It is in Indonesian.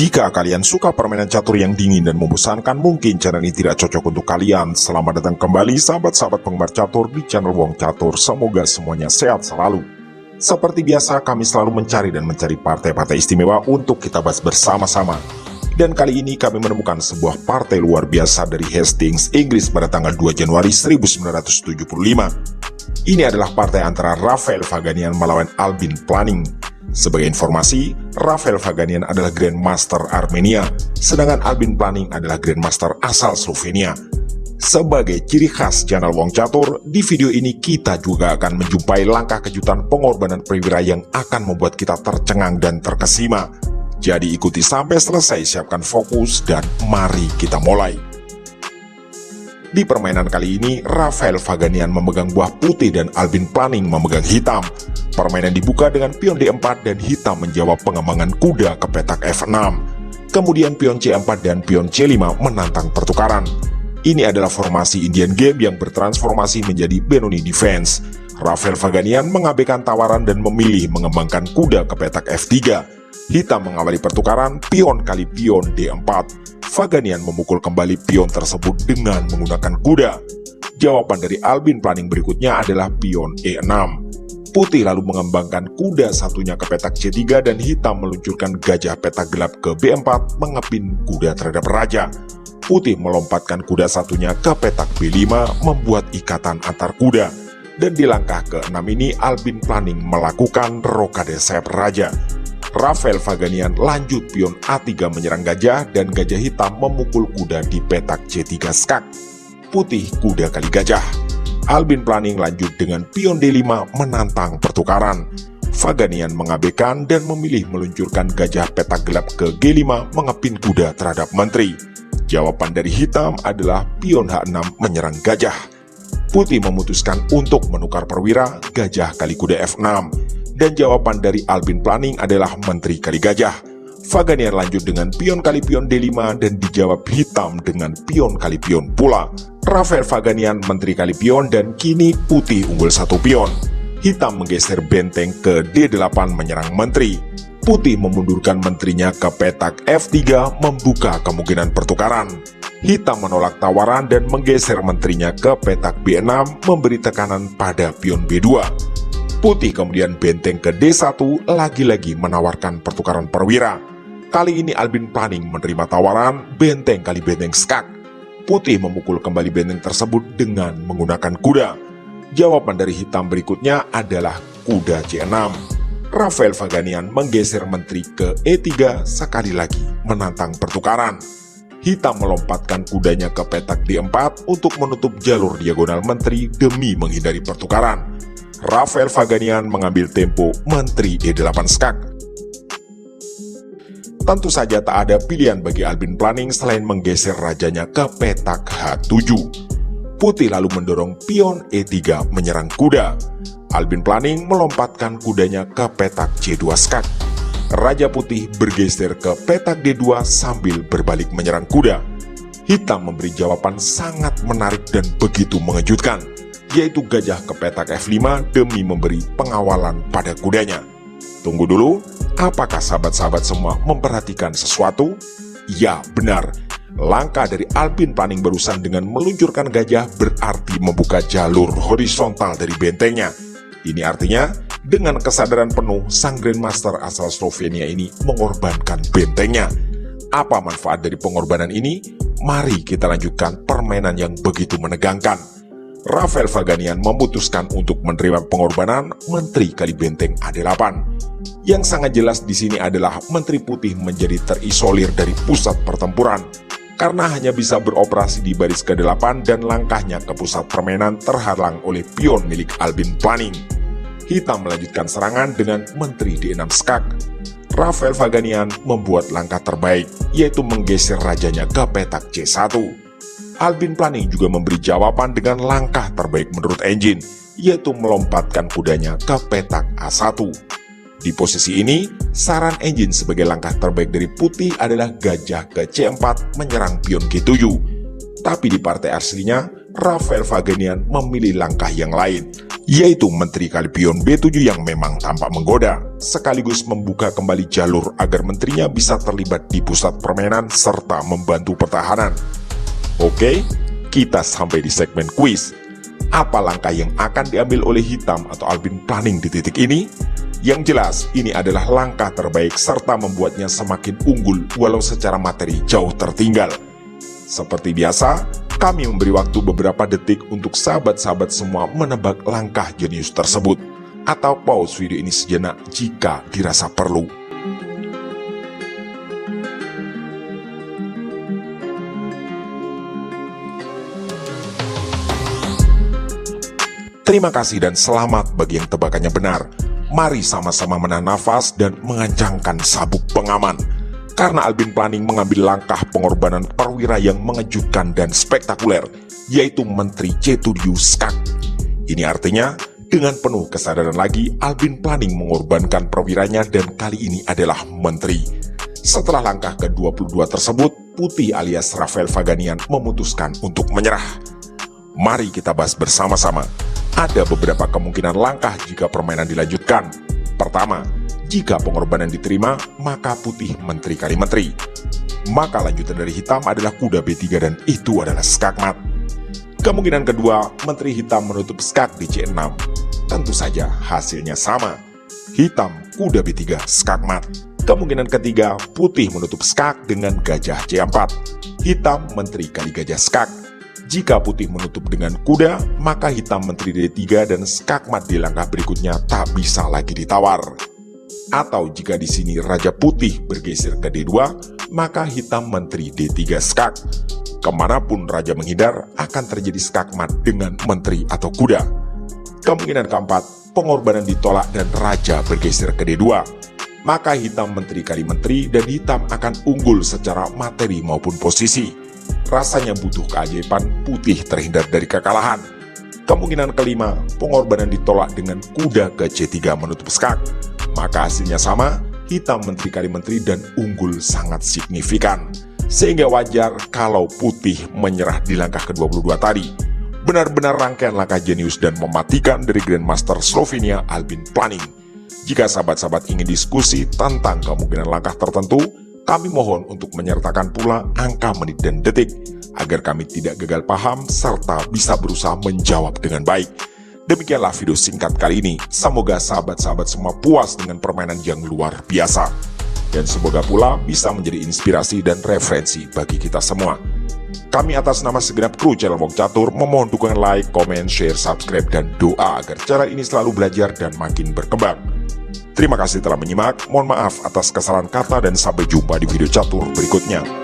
Jika kalian suka permainan catur yang dingin dan membosankan, mungkin channel ini tidak cocok untuk kalian. Selamat datang kembali sahabat-sahabat penggemar catur di channel Wong Catur. Semoga semuanya sehat selalu. Seperti biasa, kami selalu mencari partai-partai istimewa untuk kita bahas bersama-sama. Dan kali ini kami menemukan sebuah partai luar biasa dari Hastings, Inggris pada tanggal 2 Januari 1975. Ini adalah partai antara Rafael Vaganian melawan Albin Planning. Sebagai informasi, Rafael Vaganian adalah Grandmaster Armenia, sedangkan Albin Planning adalah Grandmaster asal Slovenia. Sebagai ciri khas channel Wong Catur, di video ini kita juga akan menjumpai langkah kejutan pengorbanan perwira yang akan membuat kita tercengang dan terkesima. Jadi ikuti sampai selesai, siapkan fokus, dan mari kita mulai. Di permainan kali ini, Rafael Vaganian memegang buah putih dan Albin Planning memegang hitam. Permainan dibuka dengan pion D4 dan hitam menjawab pengembangan kuda ke petak F6. Kemudian pion C4 dan pion C5 menantang pertukaran. Ini adalah formasi Indian Game yang bertransformasi menjadi Benoni Defense. Rafael Vaganian mengabaikan tawaran dan memilih mengembangkan kuda ke petak F3. Hitam mengawali pertukaran pion kali pion D4. Vaganian memukul kembali pion tersebut dengan menggunakan kuda. Jawaban dari Albin Planning berikutnya adalah pion E6. Putih lalu mengembangkan kuda satunya ke petak C3 dan hitam meluncurkan gajah petak gelap ke B4 mengepin kuda terhadap raja. Putih melompatkan kuda satunya ke petak B5 membuat ikatan antar kuda. Dan di langkah ke-6 ini Albin Planning melakukan rokade sayap raja. Rafael Vaganian lanjut pion A3 menyerang gajah dan gajah hitam memukul kuda di petak C3 skak. Putih kuda kali gajah. Albin Planning lanjut dengan pion D5 menantang pertukaran. Vaganian mengabaikan dan memilih meluncurkan gajah petak gelap ke G5 mengepin kuda terhadap menteri. Jawaban dari hitam adalah pion H6 menyerang gajah. Putih memutuskan untuk menukar perwira gajah kali kuda F6. Dan jawaban dari Albin Planning adalah menteri kali gajah. Vaganian lanjut dengan pion kali pion D5 dan dijawab hitam dengan pion kali pion pula. Rafael Vaganian menteri kali pion dan kini putih unggul satu pion. Hitam menggeser benteng ke D8 menyerang menteri. Putih memundurkan menterinya ke petak F3 membuka kemungkinan pertukaran. Hitam menolak tawaran dan menggeser menterinya ke petak B6 memberi tekanan pada pion B2. Putih kemudian benteng ke D1 lagi-lagi menawarkan pertukaran perwira. Kali ini Albin Planning menerima tawaran benteng kali benteng skak. Putih memukul kembali benteng tersebut dengan menggunakan kuda. Jawaban dari hitam berikutnya adalah kuda C6. Rafael Vaganian menggeser menteri ke E3 sekali lagi menantang pertukaran. Hitam melompatkan kudanya ke petak D4 untuk menutup jalur diagonal menteri demi menghindari pertukaran. Rafael Vaganian mengambil tempo menteri E8 skak. Tentu saja tak ada pilihan bagi Albin Planning selain menggeser rajanya ke petak H7. Putih lalu mendorong pion E3 menyerang kuda. Albin Planning melompatkan kudanya ke petak C2 skak. Raja putih bergeser ke petak D2 sambil berbalik menyerang kuda. Hitam memberi jawaban sangat menarik dan begitu mengejutkan, yaitu gajah ke petak F5 demi memberi pengawalan pada kudanya. Tunggu dulu, apakah sahabat-sahabat semua memperhatikan sesuatu? Ya, benar. Langkah dari Albin Planning barusan dengan meluncurkan gajah berarti membuka jalur horizontal dari bentengnya. Ini artinya, dengan kesadaran penuh, sang Grandmaster asal Slovenia ini mengorbankan bentengnya. Apa manfaat dari pengorbanan ini? Mari kita lanjutkan permainan yang begitu menegangkan. Rafael Vaganian memutuskan untuk menerima pengorbanan menteri kali benteng A8. Yang sangat jelas di sini adalah menteri putih menjadi terisolir dari pusat pertempuran karena hanya bisa beroperasi di baris ke-8 dan langkahnya ke pusat permainan terhalang oleh pion milik Albin Planning. Hitam melanjutkan serangan dengan menteri D6 skak. Rafael Vaganian membuat langkah terbaik, yaitu menggeser rajanya ke petak C1. Albin Planning juga memberi jawaban dengan langkah terbaik menurut engine, yaitu melompatkan kudanya ke petak A1. Di posisi ini, saran engine sebagai langkah terbaik dari putih adalah gajah ke C4 menyerang pion G7. Tapi di partai aslinya, Rafael Vaganian memilih langkah yang lain, yaitu Menteri Kalipion B7 yang memang tampak menggoda, sekaligus membuka kembali jalur agar menterinya bisa terlibat di pusat permainan serta membantu pertahanan. Oke, kita sampai di segmen kuis. Apa langkah yang akan diambil oleh Hitam atau Albin Planning di titik ini? Yang jelas, ini adalah langkah terbaik serta membuatnya semakin unggul walau secara materi jauh tertinggal. Seperti biasa, kami memberi waktu beberapa detik untuk sahabat-sahabat semua menebak langkah jenius tersebut. Atau pause video ini sejenak jika dirasa perlu. Terima kasih dan selamat bagi yang tebakannya benar. Mari sama-sama menahan nafas dan mengancangkan sabuk pengaman. Karena Albin Planning mengambil langkah pengorbanan perwira yang mengejutkan dan spektakuler, yaitu Menteri C7 Skak. Ini artinya, dengan penuh kesadaran lagi, Albin Planning mengorbankan perwiranya dan kali ini adalah menteri. Setelah langkah ke-22 tersebut, Putih alias Rafael Vaganian memutuskan untuk menyerah. Mari kita bahas bersama-sama. Ada beberapa kemungkinan langkah jika permainan dilanjutkan. Pertama, jika pengorbanan diterima, maka Putih menteri kali menteri. Maka lanjutan dari Hitam adalah kuda B3 dan itu adalah skakmat. Kemungkinan kedua, Menteri Hitam menutup skak di C6. Tentu saja hasilnya sama. Hitam, kuda B3, skakmat. Kemungkinan ketiga, Putih menutup skak dengan gajah C4. Hitam menteri kali gajah skak. Jika Putih menutup dengan kuda, maka Hitam menteri D3 dan skakmat di langkah berikutnya tak bisa lagi ditawar. Atau jika di sini Raja Putih bergeser ke D2, maka Hitam menteri D3 skak. Kemanapun Raja menghindar, akan terjadi skakmat dengan menteri atau kuda. Kemungkinan keempat, pengorbanan ditolak dan Raja bergeser ke D2. Maka Hitam menteri kali menteri dan Hitam akan unggul secara materi maupun posisi. Rasanya butuh keajaiban Putih terhindar dari kekalahan. Kemungkinan kelima, pengorbanan ditolak dengan kuda ke C3 menutup skak. Maka hasilnya sama, Hitam menteri kali menteri dan unggul sangat signifikan. Sehingga wajar kalau Putih menyerah di langkah ke-22 tadi. Benar-benar rangkaian langkah jenius dan mematikan dari Grandmaster Slovenia Albin Planning. Jika sahabat-sahabat ingin diskusi tentang kemungkinan langkah tertentu, kami mohon untuk menyertakan pula angka menit dan detik, agar kami tidak gagal paham serta bisa berusaha menjawab dengan baik. Demikianlah video singkat kali ini. Semoga sahabat-sahabat semua puas dengan permainan yang luar biasa. Dan semoga pula bisa menjadi inspirasi dan referensi bagi kita semua. Kami atas nama segenap kru channel Wong Catur memohon dukungan like, comment, share, subscribe, dan doa agar channel ini selalu belajar dan makin berkembang. Terima kasih telah menyimak, mohon maaf atas kesalahan kata dan sampai jumpa di video catur berikutnya.